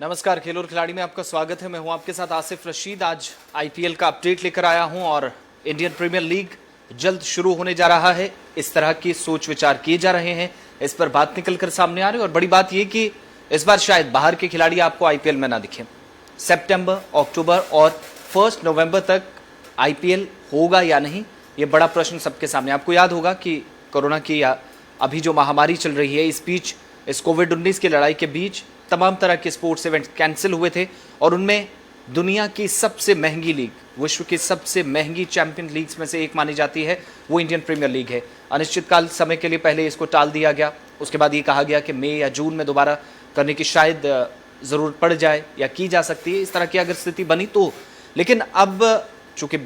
नमस्कार, खेल और खिलाड़ी में आपका स्वागत है। मैं हूं आपके साथ आसिफ रशीद। आज आईपीएल का अपडेट लेकर आया हूं और इंडियन प्रीमियर लीग जल्द शुरू होने जा रहा है। इस तरह की सोच विचार किए जा रहे हैं, इस पर बात निकलकर सामने आ रही है। और बड़ी बात यह कि इस बार शायद बाहर के खिलाड़ी आपको आईपीएल में ना दिखे। सितंबर, अक्टूबर और 1 नवंबर तक आईपीएल होगा या नहीं, ये बड़ा प्रश्न सबके सामने। आपको याद होगा कि कोरोना की अभी जो महामारी चल रही है, इस बीच इस कोविड-19 की लड़ाई के बीच तमाम तरह के स्पोर्ट्स इवेंट कैंसिल हुए थे और उनमें दुनिया की सबसे महंगी लीग, विश्व की सबसे महंगी चैंपियन लीग्स में से एक मानी जाती है, वो इंडियन प्रीमियर लीग है। अनिश्चितकाल समय के लिए पहले इसको टाल दिया गया, उसके बाद ये कहा गया कि मई या जून में दोबारा करने की शायद ज़रूरत पड़ जाए या की जा सकती है, इस तरह की अगर स्थिति बनी तो। लेकिन अब चूँकि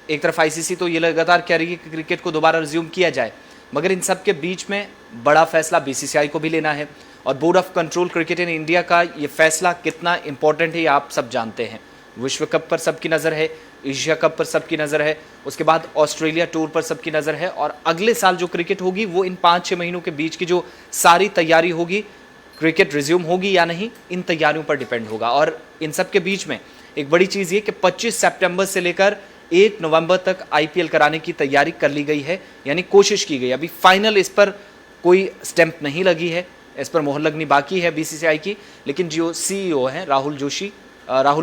एक तरफ आईसीसी तो ये लगातार कह रही है कि क्रिकेट को दोबारा रिज्यूम किया जाए, मगर इन सब के बीच में बड़ा फैसला बीसीसीआई को भी लेना है और board of control cricket in India का ये फैसला कितना इंपॉर्टेंट है ये आप सब जानते हैं। विश्व कप पर सबकी नज़र है, एशिया कप पर सबकी नज़र है, उसके बाद ऑस्ट्रेलिया टूर पर सबकी नज़र है और अगले साल जो क्रिकेट होगी वो इन 5-6 महीनों के बीच की जो सारी तैयारी होगी, क्रिकेट रिज्यूम होगी या नहीं, इन तैयारियों पर डिपेंड होगा। और इन सब के बीच में एक बड़ी चीज़ ये कि 25 सितंबर से लेकर 1 नवंबर तक आईपीएल कराने की तैयारी कर ली गई है, यानी कोशिश की गई। अभी फाइनल इस पर कोई स्टैंप नहीं लगी है, इस पर मोहर लगनी बाकी है बीसीसीआई की। लेकिन जो सीईओ हैं राहुल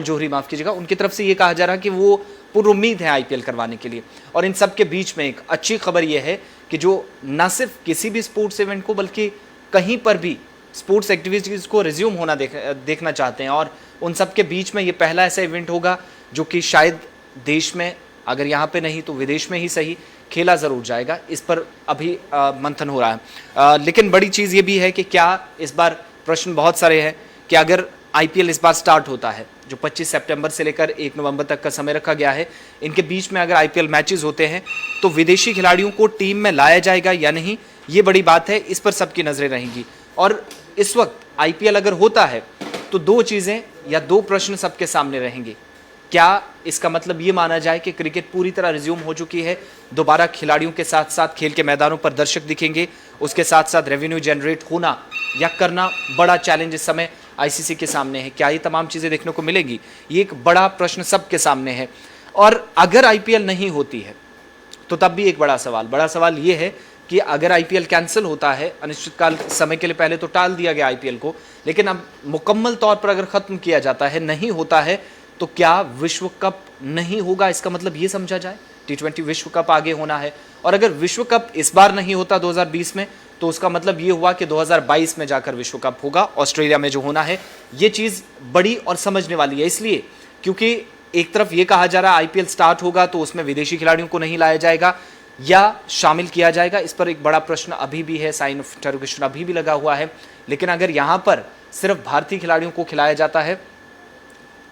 जौहरी माफ़ कीजिएगा, उनकी तरफ से ये कहा जा रहा है कि वो पूरी उम्मीद है आईपीएल करवाने के लिए। और इन सब के बीच में एक अच्छी खबर यह है कि जो न सिर्फ किसी भी स्पोर्ट्स इवेंट को बल्कि कहीं पर भी स्पोर्ट्स एक्टिविटीज़ को रिज्यूम होना देखना चाहते हैं और उन सब के बीच में ये पहला ऐसा इवेंट होगा जो कि शायद देश में, अगर यहाँ पे नहीं तो विदेश में ही सही, खेला ज़रूर जाएगा। इस पर अभी मंथन हो रहा है। लेकिन बड़ी चीज़ ये भी है कि क्या इस बार प्रश्न बहुत सारे हैं कि अगर आईपीएल इस बार स्टार्ट होता है, जो 25 सितंबर से लेकर 1 नवंबर तक का समय रखा गया है, इनके बीच में अगर आईपीएल मैचेस होते हैं तो विदेशी खिलाड़ियों को टीम में लाया जाएगा या नहीं, ये बड़ी बात है। इस पर सबकी नज़रें रहेंगी। और इस वक्त आईपीएल अगर होता है तो दो चीज़ें या दो प्रश्न सबके सामने रहेंगे। क्या इसका मतलब ये माना जाए कि क्रिकेट पूरी तरह रिज्यूम हो चुकी है, दोबारा खिलाड़ियों के साथ साथ खेल के मैदानों पर दर्शक दिखेंगे, उसके साथ साथ रेवेन्यू जनरेट होना या करना बड़ा चैलेंज इस समय आईसीसी के सामने है। क्या ये तमाम चीज़ें देखने को मिलेंगी, ये एक बड़ा प्रश्न सबके सामने है। और अगर आईपीएल नहीं होती है तो तब भी एक बड़ा सवाल ये है कि अगर आईपीएल कैंसिल होता है, अनिश्चितकाल समय के लिए पहले तो टाल दिया गया आईपीएल को, लेकिन अब मुकम्मल तौर पर अगर ख़त्म किया जाता है, नहीं होता है, तो क्या विश्व कप नहीं होगा? इसका मतलब ये समझा जाए T20 विश्व कप आगे होना है। और अगर विश्व कप इस बार नहीं होता 2020 में, तो उसका मतलब ये हुआ कि 2022 में जाकर विश्व कप होगा, ऑस्ट्रेलिया में जो होना है। ये चीज़ बड़ी और समझने वाली है, इसलिए क्योंकि एक तरफ ये कहा जा रहा है आईपीएल स्टार्ट होगा तो उसमें विदेशी खिलाड़ियों को नहीं लाया जाएगा या शामिल किया जाएगा। इस पर एक बड़ा प्रश्न अभी भी है, साइन ऑफ इंटरोगेशन अभी भी लगा हुआ है। लेकिन अगर यहाँ पर सिर्फ भारतीय खिलाड़ियों को खिलाया जाता है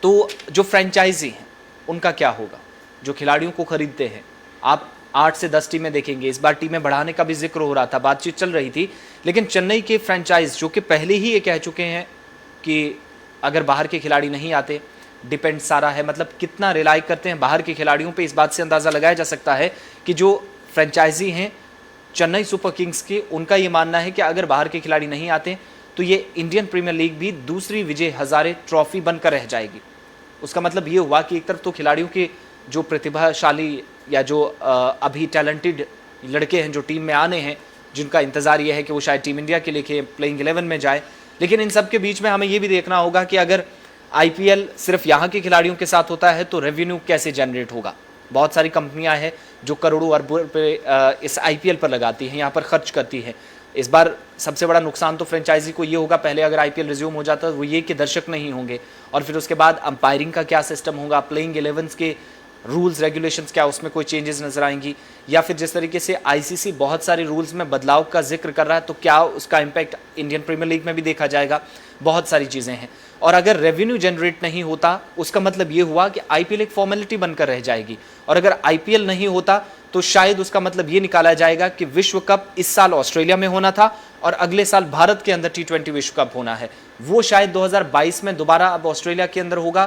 तो जो फ्रेंचाइजी हैं उनका क्या होगा, जो खिलाड़ियों को खरीदते हैं। आप 8 से 10 टीमें देखेंगे, इस बार टीमें बढ़ाने का भी जिक्र हो रहा था, बातचीत चल रही थी। लेकिन चेन्नई के फ्रेंचाइज जो कि पहले ही ये कह चुके हैं कि अगर बाहर के खिलाड़ी नहीं आते, डिपेंड सारा है, मतलब कितना रिलाई करते हैं बाहर के खिलाड़ियों पे, इस बात से अंदाज़ा लगाया जा सकता है कि जो फ्रेंचाइजी हैं चेन्नई सुपर किंग्स की, उनका ये मानना है कि अगर बाहर के खिलाड़ी नहीं आते तो ये इंडियन प्रीमियर लीग भी दूसरी विजय हजारे ट्रॉफी बनकर रह जाएगी। उसका मतलब ये हुआ कि एक तरफ तो खिलाड़ियों के जो प्रतिभाशाली या जो अभी टैलेंटेड लड़के हैं जो टीम में आने हैं, जिनका इंतज़ार ये है कि वो शायद टीम इंडिया के लिए प्लेइंग 11 में जाए, लेकिन इन सब के बीच में हमें ये भी देखना होगा कि अगर आईपीएल सिर्फ यहाँ के खिलाड़ियों के साथ होता है तो रेवेन्यू कैसे जनरेट होगा। बहुत सारी कंपनियाँ हैं जो करोड़ों अरबों रुपये इस आईपीएल पर लगाती हैं, यहाँ पर खर्च करती हैं। इस बार सबसे बड़ा नुकसान तो फ्रेंचाइजी को ये होगा, पहले अगर आईपीएल रिज्यूम हो जाता है वो ये कि दर्शक नहीं होंगे, और फिर उसके बाद अंपायरिंग का क्या सिस्टम होगा, प्लेइंग 11s के रूल्स रेगुलेशंस क्या उसमें कोई चेंजेस नजर आएंगी, या फिर जिस तरीके से आईसीसी बहुत सारे रूल्स में बदलाव का जिक्र कर रहा है तो क्या उसका इम्पैक्ट इंडियन प्रीमियर लीग में भी देखा जाएगा। बहुत सारी चीज़ें हैं। और अगर रेवेन्यू जनरेट नहीं होता उसका मतलब ये हुआ कि आईपीएल एक फॉर्मेलिटी बनकर रह जाएगी, और अगर आईपीएल नहीं होता तो शायद उसका मतलब ये निकाला जाएगा कि विश्व कप इस साल ऑस्ट्रेलिया में होना था और अगले साल भारत के अंदर T20 विश्व कप होना है, वो शायद 2022 में दोबारा अब ऑस्ट्रेलिया के अंदर होगा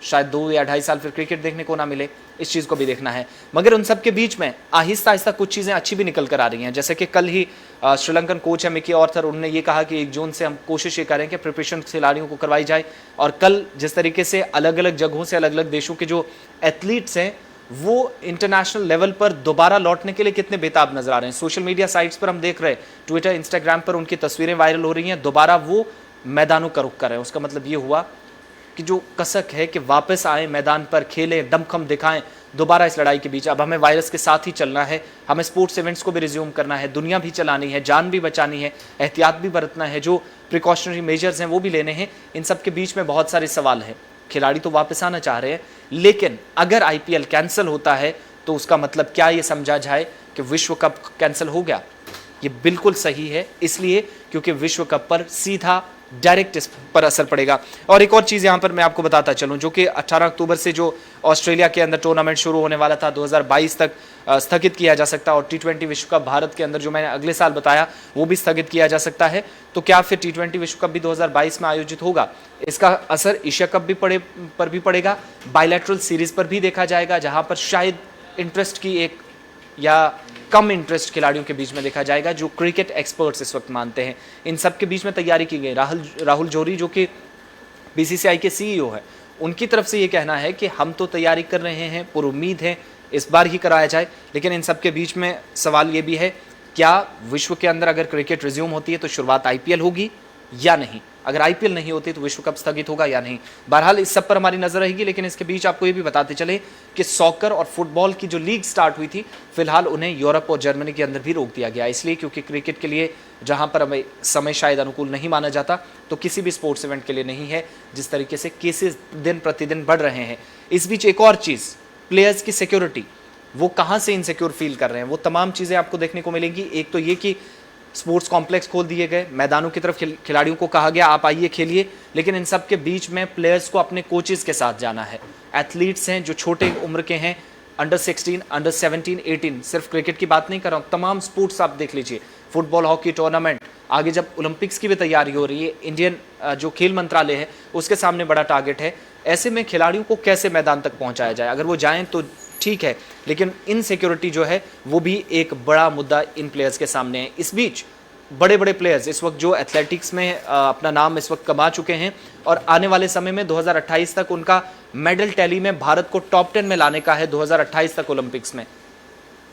शायद 2 या 2.5 साल फिर क्रिकेट देखने को ना मिले, इस चीज़ को भी देखना है। मगर उन सब के बीच में आहिस्ता आहिस्ता कुछ चीज़ें अच्छी भी निकल कर आ रही हैं। जैसे कि कल ही श्रीलंकन कोच है मिकी ऑर्थर, उन्होंने ये कहा कि 1 जून से हम कोशिश ये करें कि प्रिपरेशन खिलाड़ियों को करवाई जाए। और कल जिस तरीके से अलग अलग जगहों से अलग अलग देशों के जो एथलीट्स हैं वो इंटरनेशनल लेवल पर दोबारा लौटने के लिए कितने बेताब नजर आ रहे हैं। सोशल मीडिया साइट्स पर हम देख रहे हैं, ट्विटर इंस्टाग्राम पर उनकी तस्वीरें वायरल हो रही हैं, दोबारा वो मैदानों का रुख कर रहे हैं। उसका मतलब ये हुआ कि जो कसक है कि वापस आए मैदान पर, खेलें, दमखम दिखाएं दोबारा इस लड़ाई के बीच। अब हमें वायरस के साथ ही चलना है, हमें स्पोर्ट्स इवेंट्स को भी रिज्यूम करना है, दुनिया भी चलानी है, जान भी बचानी है, एहतियात भी बरतना है, जो प्रिकॉशनरी मेजर्स हैं वो भी लेने हैं। इन सब के बीच में बहुत सारे सवाल हैं। खिलाड़ी तो वापस आना चाह रहे हैं, लेकिन अगर आईपीएल कैंसिल होता है तो उसका मतलब क्या ये समझा जाए कि विश्व कप कैंसिल हो गया? ये बिल्कुल सही है, इसलिए क्योंकि विश्व कप पर सीधा डायरेक्ट इस पर असर पड़ेगा। और एक और चीज़ यहाँ पर मैं आपको बताता चलूँ, जो कि 18 अक्टूबर से जो ऑस्ट्रेलिया के अंदर टूर्नामेंट शुरू होने वाला था 2022 तक स्थगित किया जा सकता है, और T20 विश्व कप भारत के अंदर जो मैंने अगले साल बताया वो भी स्थगित किया जा सकता है। तो क्या फिर T20 विश्व कप भी 2022 में आयोजित होगा? इसका असर एशिया कप भी पर भी पड़ेगा, बायलैटरल सीरीज पर भी देखा जाएगा, जहाँ पर शायद इंटरेस्ट की एक या कम इंटरेस्ट खिलाड़ियों के बीच में देखा जाएगा, जो क्रिकेट एक्सपर्ट्स इस वक्त मानते हैं। इन सब के बीच में तैयारी की गई। राहुल जोरी जो कि बीसीसीआई के सीईओ है, उनकी तरफ से ये कहना है कि हम तो तैयारी कर रहे हैं, पर उम्मीद है इस बार ही कराया जाए। लेकिन इन सब के बीच में सवाल ये भी है, क्या विश्व के अंदर अगर क्रिकेट रिज्यूम होती है तो शुरुआत आईपीएल होगी या नहीं? अगर आईपीएल नहीं होती तो विश्व कप स्थगित होगा या नहीं? बहरहाल इस सब पर हमारी नजर रहेगी। लेकिन इसके बीच आपको ये भी बताते चले कि सॉकर और फुटबॉल की जो लीग स्टार्ट हुई थी, फिलहाल उन्हें यूरोप और जर्मनी के अंदर भी रोक दिया गया, इसलिए क्योंकि क्रिकेट के लिए जहां पर हमें समय शायद अनुकूल नहीं माना जाता, तो किसी भी स्पोर्ट्स इवेंट के लिए नहीं है, जिस तरीके से केसेस दिन प्रतिदिन बढ़ रहे हैं। इस बीच एक और चीज़, प्लेयर्स की सिक्योरिटी, वो कहाँ से इनसिक्योर फील कर रहे हैं, वो तमाम चीज़ें आपको देखने को मिलेंगी। एक तो ये कि स्पोर्ट्स कॉम्प्लेक्स खोल दिए गए, मैदानों की तरफ खिलाड़ियों को कहा गया आप आइए खेलिए, लेकिन इन सब के बीच में प्लेयर्स को अपने कोचेस के साथ जाना है। एथलीट्स हैं जो छोटे उम्र के हैं, अंडर 16, अंडर 17, 18, सिर्फ क्रिकेट की बात नहीं कर रहा हूँ, तमाम स्पोर्ट्स आप देख लीजिए, फुटबॉल, हॉकी टूर्नामेंट, आगे जब ओलंपिक्स की भी तैयारी हो रही है, इंडियन जो खेल मंत्रालय है उसके सामने बड़ा टारगेट है। ऐसे में खिलाड़ियों को कैसे मैदान तक पहुँचाया जाए? अगर वो जाएँ तो ठीक है, लेकिन इनसिक्योरिटी जो है वो भी एक बड़ा मुद्दा इन प्लेयर्स के सामने है। इस बीच बड़े बड़े प्लेयर्स इस वक्त जो एथलेटिक्स में अपना नाम इस वक्त कमा चुके हैं, और आने वाले समय में 2028 तक उनका मेडल टैली में भारत को टॉप 10 में लाने का है। 2028 तक ओलंपिक्स में,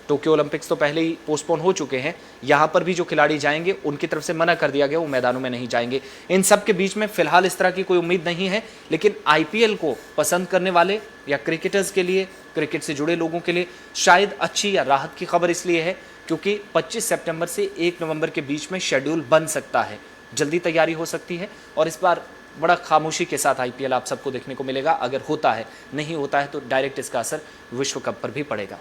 टोक्यो ओलंपिक्स तो पहले ही पोस्टपोन हो चुके हैं, यहाँ पर भी जो खिलाड़ी जाएंगे उनकी तरफ से मना कर दिया गया, वो मैदानों में नहीं जाएंगे। इन सब के बीच में फिलहाल इस तरह की कोई उम्मीद नहीं है, लेकिन आईपीएल को पसंद करने वाले या क्रिकेटर्स के लिए, क्रिकेट से जुड़े लोगों के लिए शायद अच्छी या राहत की खबर इसलिए है क्योंकि 25 सितंबर से 1 नवंबर के बीच में शेड्यूल बन सकता है, जल्दी तैयारी हो सकती है, और इस बार बड़ा खामोशी के साथ आईपीएल आप सबको देखने को मिलेगा। अगर होता है, नहीं होता है तो डायरेक्ट इसका असर विश्व कप पर भी पड़ेगा।